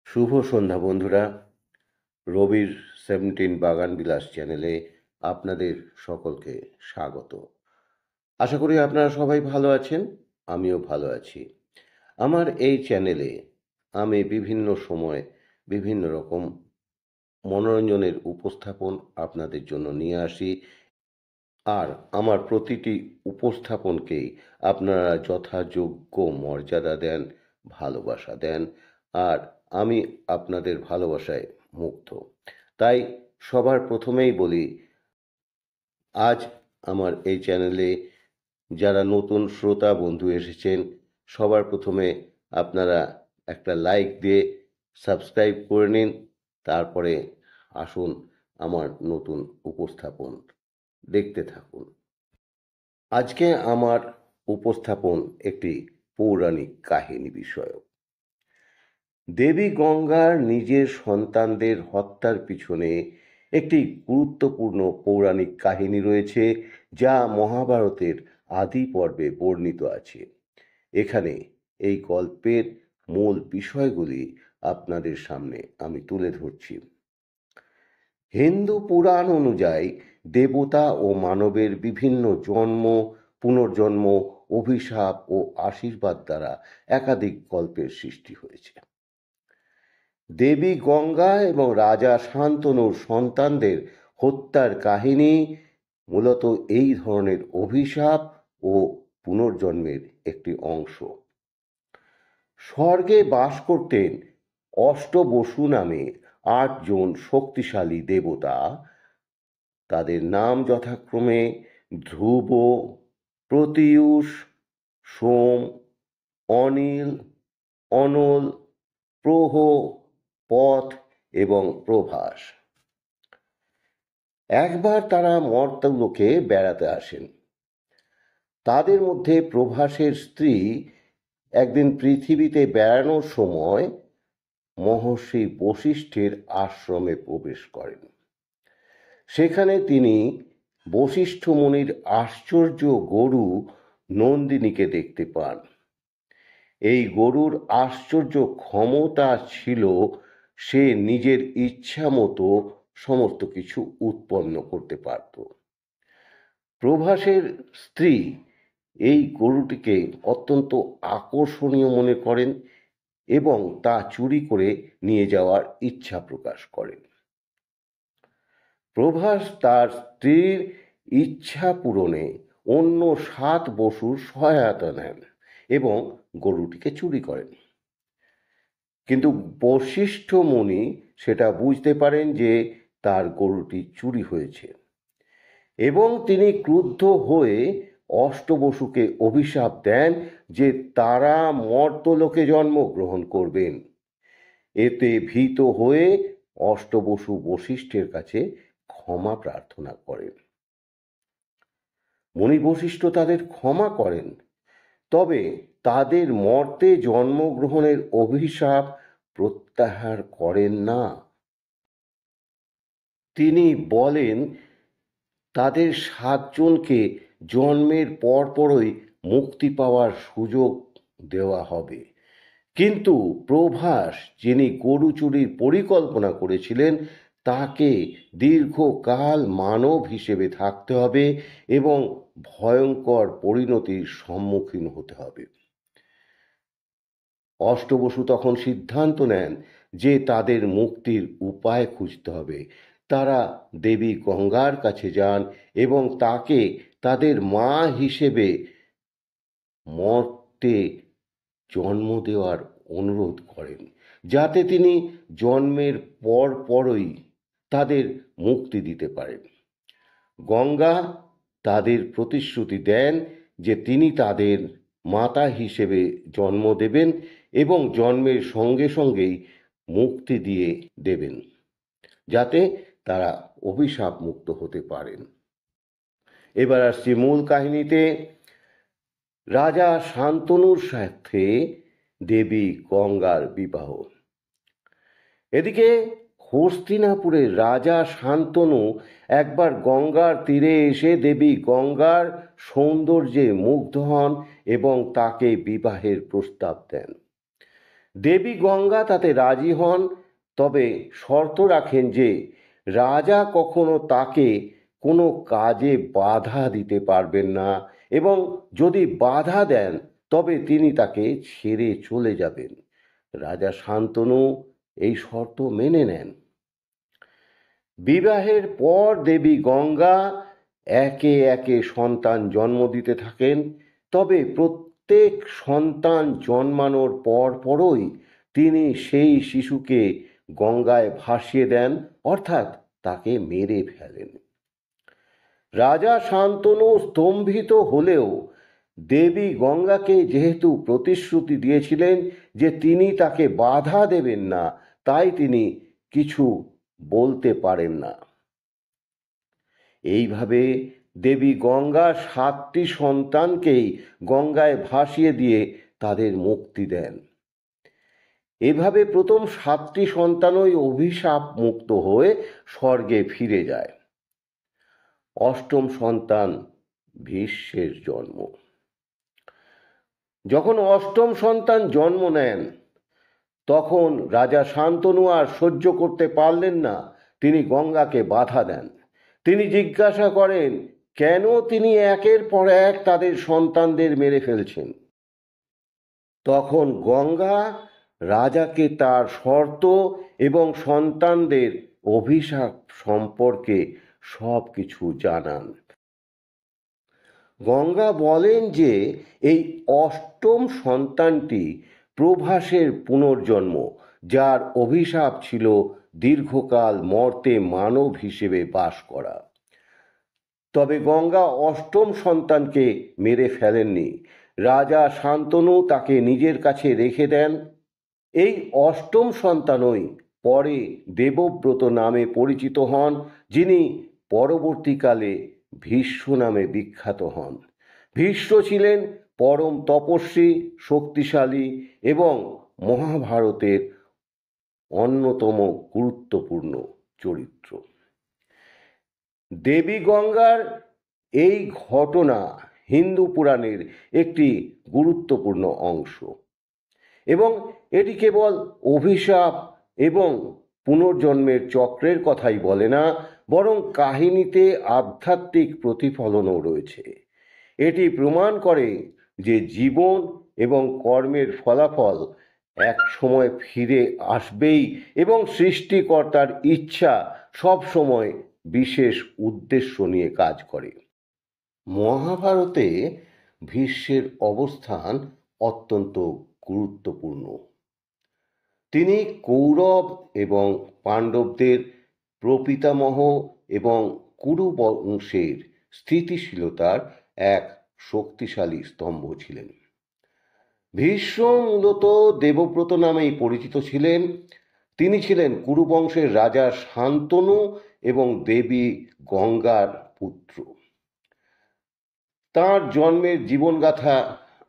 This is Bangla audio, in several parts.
শুভ সন্ধ্যা বন্ধুরা। রবির 17 বাগান বিলাস চ্যানেলে আপনাদের সকলকে স্বাগত। আশা করি আপনারা সবাই ভালো আছেন, আমিও ভালো আছি। আমার এই চ্যানেলে আমি বিভিন্ন সময় বিভিন্ন রকম মনোরঞ্জনের উপস্থাপন আপনাদের জন্য নিয়ে আসি, আর আমার প্রতিটি উপস্থাপনকেই আপনারা যথাযোগ্য মর্যাদা দেন, ভালোবাসা দেন, আর আমি আপনাদের ভালোবাসায় মুগ্ধ। তাই সবার প্রথমেই বলি, আজ আমার এই চ্যানেলে যারা নতুন শ্রোতা বন্ধু এসেছেন, সবার প্রথমে আপনারা একটা লাইক দিয়ে সাবস্ক্রাইব করে নিন। তারপরে আসুন আমার নতুন উপস্থাপন দেখতে থাকুন। আজকে আমার উপস্থাপন একটি পৌরাণিক কাহিনী বিষয়ক। দেবী গঙ্গার নিজের সন্তানদের হত্যার পিছনে একটি গুরুত্বপূর্ণ পৌরাণিক কাহিনী রয়েছে, যা মহাভারতের আদি পর্বে বর্ণিত আছে। এখানে এই গল্পের মূল বিষয়গুলি আপনাদের সামনে আমি তুলে ধরছি। হিন্দু পুরাণ অনুযায়ী দেবতা ও মানবের বিভিন্ন জন্ম, পুনর্জন্ম, অভিশাপ ও আশীর্বাদ দ্বারা একাধিক গল্পের সৃষ্টি হয়েছে। দেবী গঙ্গা এবং রাজা শান্তনুর সন্তানদের হত্যার কাহিনী মূলত এই ধরনের অভিশাপ ও পুনর্জন্মের একটি অংশ। স্বর্গে বাস করতেন অষ্টবসু নামে 8 জন শক্তিশালী দেবতা। তাদের নাম যথাক্রমে ধ্রুব, প্রতিয়ুষ, সোম, অনিল, অনল, প্রহ, পথ এবং প্রভাস। একবার তারা মর্ত্যলোকে বেড়াতে আসেন। তাদের মধ্যে প্রভাসের স্ত্রী একদিন পৃথিবীতে বেড়ানোর সময় মহর্ষি বশিষ্ঠের আশ্রমে প্রবেশ করেন। সেখানে তিনি বশিষ্ঠ মুনির আশ্চর্য গরু নন্দিনীকে দেখতে পান। এই গরুর আশ্চর্য ক্ষমতা ছিল, সে নিজের ইচ্ছা মতো সমস্ত কিছু উৎপন্ন করতে পারত। প্রভাসের স্ত্রী এই গরুটিকে অত্যন্ত আকর্ষণীয় মনে করেন এবং তা চুরি করে নিয়ে যাওয়ার ইচ্ছা প্রকাশ করেন। প্রভাস তার স্ত্রীর ইচ্ছা পূরণে অন্য 7 বসুর সহায়তা নেন এবং গরুটিকে চুরি করেন। কিন্তু বশিষ্ঠ মুনি সেটা বুঝতে পারেন যে তার গরুটি চুরি হয়েছে এবং তিনি ক্রুদ্ধ হয়ে অষ্টবসুকে অভিশাপ দেন যে তারা মর্ত্যলোকে জন্মগ্রহণ করবেন। এতে ভীত হয়ে অষ্টবসু বশিষ্ঠের কাছে ক্ষমা প্রার্থনা করেন। মুনি বশিষ্ঠ তাদের ক্ষমা করেন, তবে তাদের মর্তে জন্মগ্রহণের অভিশাপ প্রত্যাহার করেন না। তিনি বলেন তাদের 7 জনকে জন্মের পরপরই মুক্তি পাওয়ার সুযোগ দেওয়া হবে, কিন্তু প্রভাস, যিনি গরু চুরির পরিকল্পনা করেছিলেন, তাকে দীর্ঘকাল মানব হিসেবে থাকতে হবে এবং ভয়ঙ্কর পরিণতির সম্মুখীন হতে হবে। অষ্টবসু তখন সিদ্ধান্ত নেন যে তাদের মুক্তির উপায় খুঁজতে হবে। তারা দেবী গঙ্গার কাছে যান এবং তাকে তাদের মা হিসেবে মর্তে জন্ম দেওয়ার অনুরোধ করেন, যাতে তিনি জন্মের পরপরই তাদের মুক্তি দিতে পারেন। গঙ্গা তাদের প্রতিশ্রুতি দেন যে তিনি তাদের মাতা হিসেবে জন্ম দেবেন এবং জন্মের সঙ্গে সঙ্গেই মুক্তি দিয়ে দেবেন, যাতে তারা অভিশাপ মুক্ত হতে পারেন। এবার আসছি মূল কাহিনীতে। রাজা শান্তনুর সাথে দেবী গঙ্গার বিবাহ। এদিকে হস্তিনাপুরের রাজা শান্তনু একবার গঙ্গার তীরে এসে দেবী গঙ্গার সৌন্দর্যে মুগ্ধ হন এবং তাকে বিবাহের প্রস্তাব দেন। দেবী গঙ্গা তাতে রাজি হন, তবে শর্ত রাখেন যে রাজা কখনো তাকে কোনো কাজে বাধা দিতে পারবেন না, এবং যদি বাধা দেন তবে তিনি তাকে ছেড়ে চলে যাবেন। রাজা শান্তনু এই শর্ত মেনে নেন। বিবাহের পর দেবী গঙ্গা একে একে সন্তান জন্ম দিতে থাকেন, তবে প্রত্যেক সন্তান জন্মানোর পরই তিনি সেই শিশুকে গঙ্গায় ভাসিয়ে দেন, অর্থাৎ তাকে মেরে ফেলেন। রাজা শান্তনু স্তম্ভিত হলেও দেবী গঙ্গাকে যেহেতু প্রতিশ্রুতি দিয়েছিলেন যে তিনি তাকে বাধা দেবেন না, তাই তিনি কিছু বলতে পারেন না। এইভাবে দেবী গঙ্গা 7টি সন্তানকেই গঙ্গায় ভাসিয়ে দিয়ে তাদের মুক্তি দেন। এভাবে প্রথম 7টি সন্তানই অভিশাপ মুক্ত হয়ে স্বর্গে ফিরে যায়। 8ম সন্তান ভীষ্মের জন্ম। যখন 8ম সন্তান জন্ম নেন তখন রাজা শান্তনু আর সহ্য করতে পারলেন না, তিনি গঙ্গাকে বাধা দেন। তিনি জিজ্ঞাসা করেন কেন তিনি একের পর এক তাদের সন্তানদের মেরে ফেলছেন। তখন গঙ্গা রাজাকে তার শর্ত এবং সন্তানদের অভিশাপ সম্পর্কে সব কিছু জানান। গঙ্গা বলেন যে এই 8ম সন্তানটি প্রভাসের পুনর্জন্ম, যার অভিশাপ ছিল দীর্ঘকাল মর্তে মানব হিসেবে বাস করা। তবে গঙ্গা 8ম সন্তানকে মেরে ফেলেননি। রাজা শান্তনু তাকে নিজের কাছে রেখে দেন। এই 8ম সন্তানই পরে দেবব্রত নামে পরিচিত হন, যিনি পরবর্তীকালে ভীষ্ম নামে বিখ্যাত হন। ভীষ্ম ছিলেন পরম তপস্বী, শক্তিশালী এবং মহাভারতের অন্যতম গুরুত্বপূর্ণ চরিত্র। দেবী গঙ্গার এই ঘটনা হিন্দু পুরাণের একটি গুরুত্বপূর্ণ অংশ, এবং এটি কেবল অভিশাপ এবং পুনর্জন্মের চক্রের কথাই বলে না, বরং কাহিনীতে আধ্যাত্মিক প্রতিফলনও রয়েছে। এটি প্রমাণ করে যে জীবন এবং কর্মের ফলাফল এক সময় ফিরে আসবেই, এবং সৃষ্টিকর্তার ইচ্ছা সব সময় বিশেষ উদ্দেশ্য নিয়ে কাজ করে। মহাভারতে ভীষ্মের অবস্থান অত্যন্ত গুরুত্বপূর্ণ। তিনি কৌরব এবং পাণ্ডবদের প্রপিতামহ এবং কুরু বংশের স্থিতিশীলতার এক শক্তিশালী স্তম্ভ ছিলেন। ভীষ্ম মূলত দেবব্রত নামেই পরিচিত ছিলেন। তিনি ছিলেন কুরু বংশের রাজা শান্তনু এবং দেবী গঙ্গার পুত্র। তার জন্মের জীবনগাথা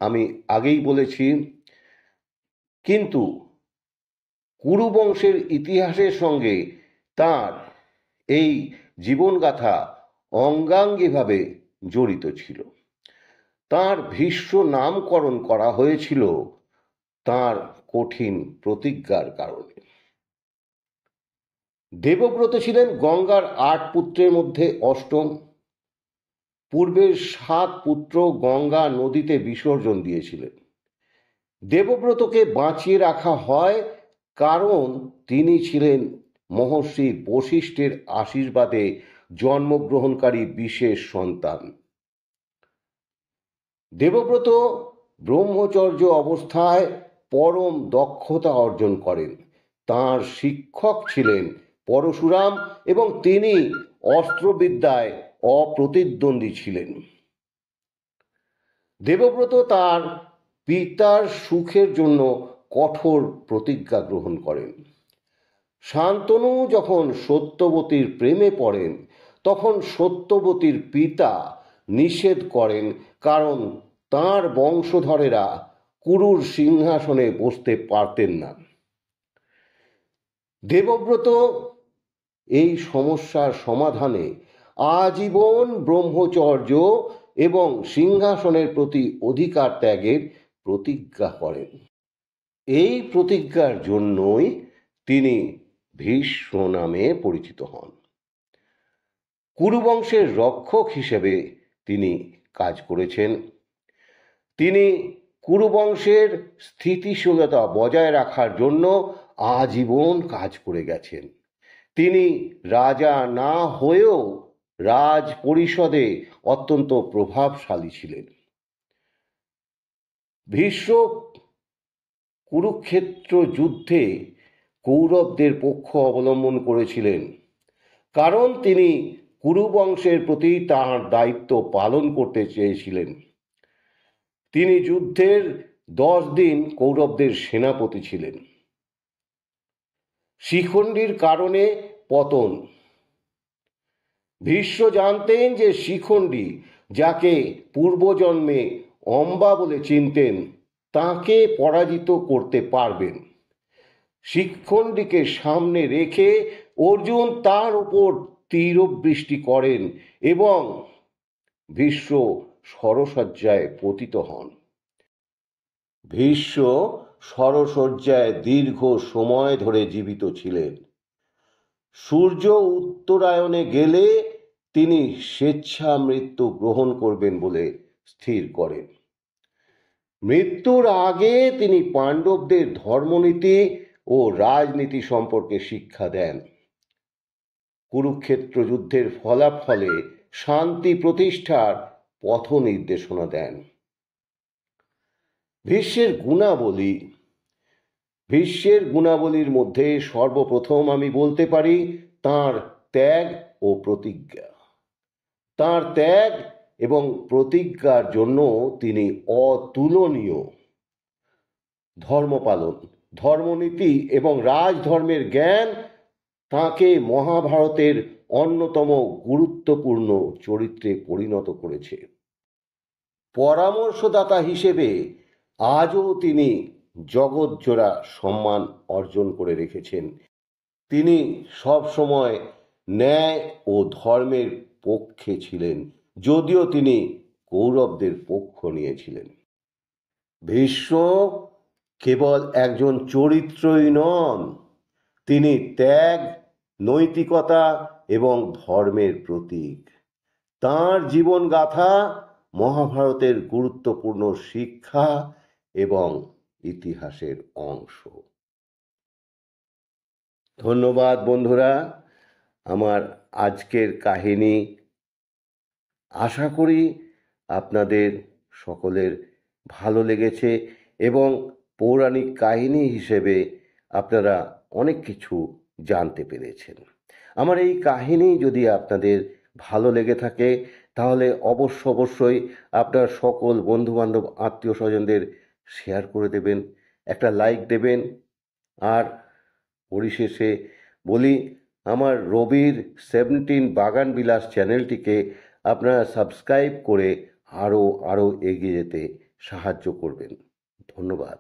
আমি আগেই বলেছি, কিন্তু কুরু বংশের ইতিহাসের সঙ্গে তার এই জীবনগাথা অঙ্গাঙ্গিভাবে জড়িত ছিল। তার ভীষ্ম নামকরণ করা হয়েছিল তার কঠিন প্রতিজ্ঞার কারণে। দেবব্রত ছিলেন গঙ্গার 8 পুত্রের মধ্যে 8ম। পূর্বের 7 পুত্র গঙ্গা নদীতে বিসর্জন দিয়েছিলেন। দেবব্রতকে বাঁচিয়ে রাখা হয় কারণ তিনি ছিলেন মহর্ষি বশিষ্ঠের আশীর্বাদে জন্মগ্রহণকারী বিশেষ সন্তান। দেবব্রত ব্রহ্মচর্য অবস্থায় পরম দক্ষতা অর্জন করেন। তাঁর শিক্ষক ছিলেন পরশুরাম এবং তিনি অস্ত্রবিদ্যায় অপ্রতিদ্বন্দ্বী ছিলেন। দেবব্রত তার পিতার সুখের জন্য কঠোর প্রতিজ্ঞা গ্রহণ করেন। শান্তনু যখন সত্যবতীর প্রেমে পড়েন তখন সত্যবতীর পিতা নিষেধ করেন, কারণ তাঁর বংশধরেরা কুরুর সিংহাসনে বসতে পারতেন না। দেবব্রত এই সমস্যার সমাধানে আজীবন ব্রহ্মচর্য এবং সিংহাসনের প্রতি অধিকার ত্যাগের প্রতিজ্ঞা করেন। এই প্রতিজ্ঞার জন্যই তিনি ভীষ্ম নামে পরিচিত হন। কুরুবংশের রক্ষক হিসেবে তিনি কাজ করেছেন। তিনি কুরুবংশের স্থিতিশীলতা বজায় রাখার জন্য আজীবন কাজ করে গেছেন। তিনি রাজা না হয়েও রাজ পরিষদে অত্যন্ত প্রভাবশালী ছিলেন। ভীষ্ম কুরুক্ষেত্র যুদ্ধে কৌরবদের পক্ষ অবলম্বন করেছিলেন, কারণ তিনি কুরুবংশের প্রতি তাঁর দায়িত্ব পালন করতে চেয়েছিলেন। তিনি যুদ্ধের 10 দিন কৌরবদের সেনাপতি ছিলেন। শিখণ্ডীর কারণে পতন। ভীষ্ম জানতেন যে শিখণ্ডী, যাকে পূর্বজন্মে অম্বা বলে চিনতেন, তাকে পরাজিত করতে পারবেন। শিখণ্ডীকে সামনে রেখে অর্জুন তার উপর তীরবৃষ্টি করেন এবং ভীষ্ম শরশয্যায় পতিত হন। ভীষ্ম শরশয্যায় দীর্ঘ সময় ধরে জীবিত ছিলেন। সূর্য উত্তরায়ণে গেলে তিনি স্বেচ্ছা মৃত্যু গ্রহণ করবেন বলে স্থির করেন। মৃত্যুর আগে তিনি পাণ্ডবদের ধর্মনীতি ও রাজনীতি সম্পর্কে শিক্ষা দেন। কুরুক্ষেত্র যুদ্ধের ফলাফলে শান্তি প্রতিষ্ঠার পথ নির্দেশনা দেন। ভীষ্মের গুণাবলী। ভীষ্মের গুণাবলীর মধ্যে সর্বপ্রথম আমি বলতে পারি তাঁর ত্যাগ ও প্রতিজ্ঞা। তাঁর ত্যাগ এবং প্রতিজ্ঞার জন্য তিনি অতুলনীয়। ধর্মপালন, ধর্মনীতি এবং রাজধর্মের জ্ঞান তাঁকে মহাভারতের অন্যতম গুরুত্বপূর্ণ চরিত্রে পরিণত করেছে। পরামর্শদাতা হিসেবে আজও তিনি জগৎজোড়া সম্মান অর্জন করে রেখেছেন। তিনি সবসময় ন্যায় ও ধর্মের পক্ষে ছিলেন, যদিও তিনি কৌরবদের পক্ষ নিয়েছিলেন। ভীষ্ম কেবল একজন চরিত্রই নন, তিনি ত্যাগ, নৈতিকতা এবং ধর্মের প্রতীক। তাঁর জীবনগাথা মহাভারতের গুরুত্বপূর্ণ শিক্ষা এবং ইতিহাসের অংশ। ধন্যবাদ বন্ধুরা। আমার আজকের কাহিনী আশা করি আপনাদের সকলের ভালো লেগেছে এবং পৌরাণিক কাহিনী হিসেবে আপনারা অনেক কিছু জানতে পেরেছেন। আমার এই কাহিনী যদি আপনাদের ভালো লেগে থাকে তাহলে অবশ্যই আপনার সকল বন্ধুবান্ধব আত্মীয় স্বজনদের শেয়ার করে দেবেন, একটা লাইক দেবেন। আর পরিশেষে বলি, আমার রবির 17 বাগান বিলাস চ্যানেলটিকে আপনারা সাবস্ক্রাইব করে আরও এগিয়ে যেতে সাহায্য করবেন। ধন্যবাদ।